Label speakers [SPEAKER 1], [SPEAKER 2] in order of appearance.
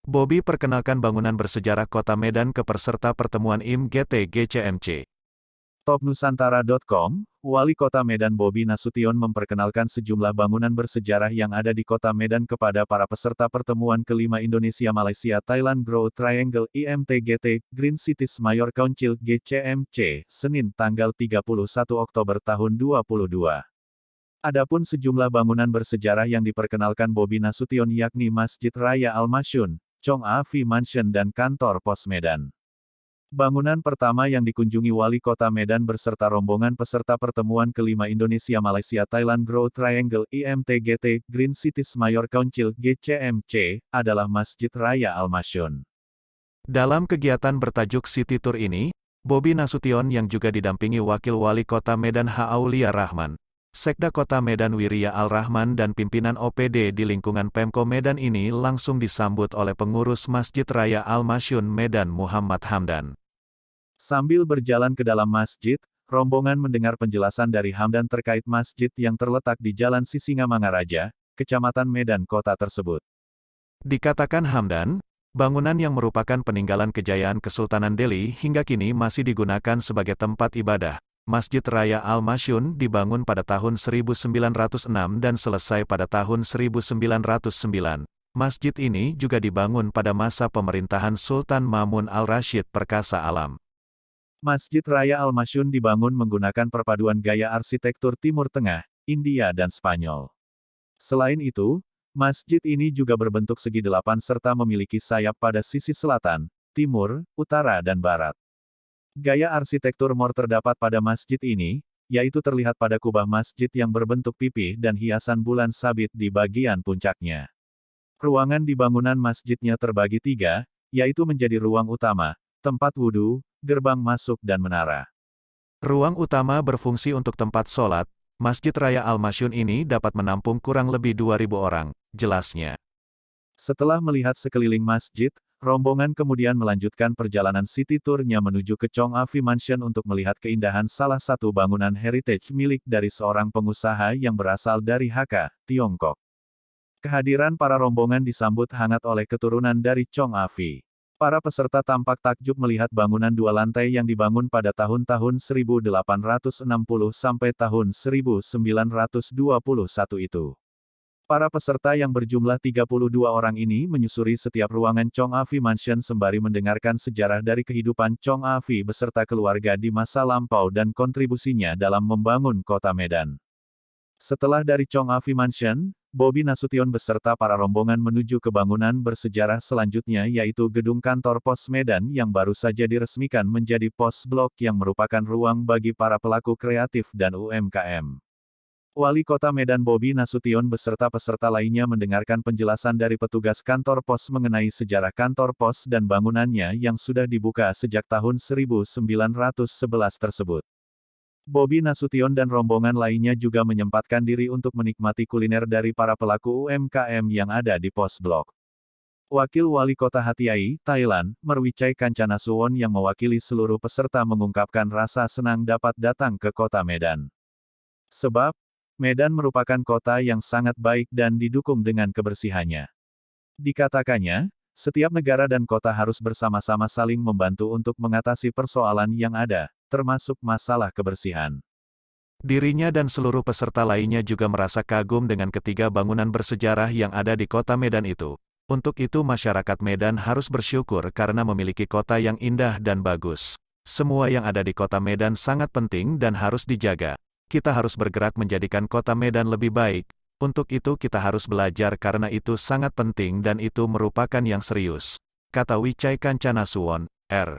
[SPEAKER 1] Bobi perkenalkan bangunan bersejarah Kota Medan ke peserta pertemuan IMGT GCMC.
[SPEAKER 2] Topnusantara.com, Wali Kota Medan Bobi Nasution memperkenalkan sejumlah bangunan bersejarah yang ada di Kota Medan kepada para peserta pertemuan kelima Indonesia Malaysia Thailand Growth Triangle IMTGT Green Cities Mayor Council GCMC, Senin tanggal 31 Oktober tahun 2022. Adapun sejumlah bangunan bersejarah yang diperkenalkan Bobi Nasution yakni Masjid Raya Al-Masyun, Chong Afi Mansion dan Kantor Pos Medan. Bangunan pertama yang dikunjungi Wali Kota Medan beserta rombongan peserta pertemuan kelima Indonesia Malaysia Thailand Growth Triangle IMTGT Green Cities Mayor Council GCMC adalah Masjid Raya Al-Masyun.
[SPEAKER 1] Dalam kegiatan bertajuk City Tour ini, Bobi Nasution yang juga didampingi Wakil Wali Kota Medan H. Aulia Rahman, Sekda Kota Medan Wirya Al-Rahman dan pimpinan OPD di lingkungan Pemko Medan ini langsung disambut oleh pengurus Masjid Raya Al-Masyun Medan Muhammad Hamdan.
[SPEAKER 2] Sambil berjalan ke dalam masjid, rombongan mendengar penjelasan dari Hamdan terkait masjid yang terletak di Jalan Sisingamangaraja, Kecamatan Medan Kota tersebut.
[SPEAKER 1] Dikatakan Hamdan, bangunan yang merupakan peninggalan kejayaan Kesultanan Delhi hingga kini masih digunakan sebagai tempat ibadah. Masjid Raya Al-Masyun dibangun pada tahun 1906 dan selesai pada tahun 1909. Masjid ini juga dibangun pada masa pemerintahan Sultan Mamun Al-Rashid Perkasa Alam.
[SPEAKER 2] Masjid Raya Al-Masyun dibangun menggunakan perpaduan gaya arsitektur Timur Tengah, India dan Spanyol. Selain itu, masjid ini juga berbentuk segi delapan serta memiliki sayap pada sisi selatan, timur, utara dan barat. Gaya arsitektur Mor terdapat pada masjid ini, yaitu terlihat pada kubah masjid yang berbentuk pipih dan hiasan bulan sabit di bagian puncaknya. Ruangan di bangunan masjidnya terbagi tiga, yaitu menjadi ruang utama, tempat wudhu, gerbang masuk dan menara.
[SPEAKER 1] Ruang utama berfungsi untuk tempat sholat. Masjid Raya Al-Masyun ini dapat menampung kurang lebih 2.000 orang, jelasnya.
[SPEAKER 2] Setelah melihat sekeliling masjid, rombongan kemudian melanjutkan perjalanan city tour-nya menuju ke Chong Afi Mansion untuk melihat keindahan salah satu bangunan heritage milik dari seorang pengusaha yang berasal dari Hakka, Tiongkok. Kehadiran para rombongan disambut hangat oleh keturunan dari Chong Afi. Para peserta tampak takjub melihat bangunan dua lantai yang dibangun pada tahun-tahun 1860 sampai tahun 1921 itu. Para peserta yang berjumlah 32 orang ini menyusuri setiap ruangan Chong Afi Mansion sembari mendengarkan sejarah dari kehidupan Chong Afi beserta keluarga di masa lampau dan kontribusinya dalam membangun kota Medan. Setelah dari Chong Afi Mansion, Bobi Nasution beserta para rombongan menuju ke bangunan bersejarah selanjutnya yaitu Gedung Kantor Pos Medan yang baru saja diresmikan menjadi pos blok yang merupakan ruang bagi para pelaku kreatif dan UMKM. Wali Kota Medan Bobi Nasution beserta peserta lainnya mendengarkan penjelasan dari petugas kantor pos mengenai sejarah kantor pos dan bangunannya yang sudah dibuka sejak tahun 1911 tersebut. Bobi Nasution dan rombongan lainnya juga menyempatkan diri untuk menikmati kuliner dari para pelaku UMKM yang ada di pos blok. Wakil Wali Kota Hatiai, Thailand, Merwichai Kancanasuwon yang mewakili seluruh peserta mengungkapkan rasa senang dapat datang ke kota Medan. Sebab, Medan merupakan kota yang sangat baik dan didukung dengan kebersihannya. Dikatakannya, setiap negara dan kota harus bersama-sama saling membantu untuk mengatasi persoalan yang ada, termasuk masalah kebersihan.
[SPEAKER 1] Dirinya dan seluruh peserta lainnya juga merasa kagum dengan ketiga bangunan bersejarah yang ada di kota Medan itu. Untuk itu masyarakat Medan harus bersyukur karena memiliki kota yang indah dan bagus. Semua yang ada di kota Medan sangat penting dan harus dijaga. Kita harus bergerak menjadikan kota Medan lebih baik. Untuk itu kita harus belajar karena itu sangat penting dan itu merupakan yang serius, kata Wichai Kancanasuwon, R.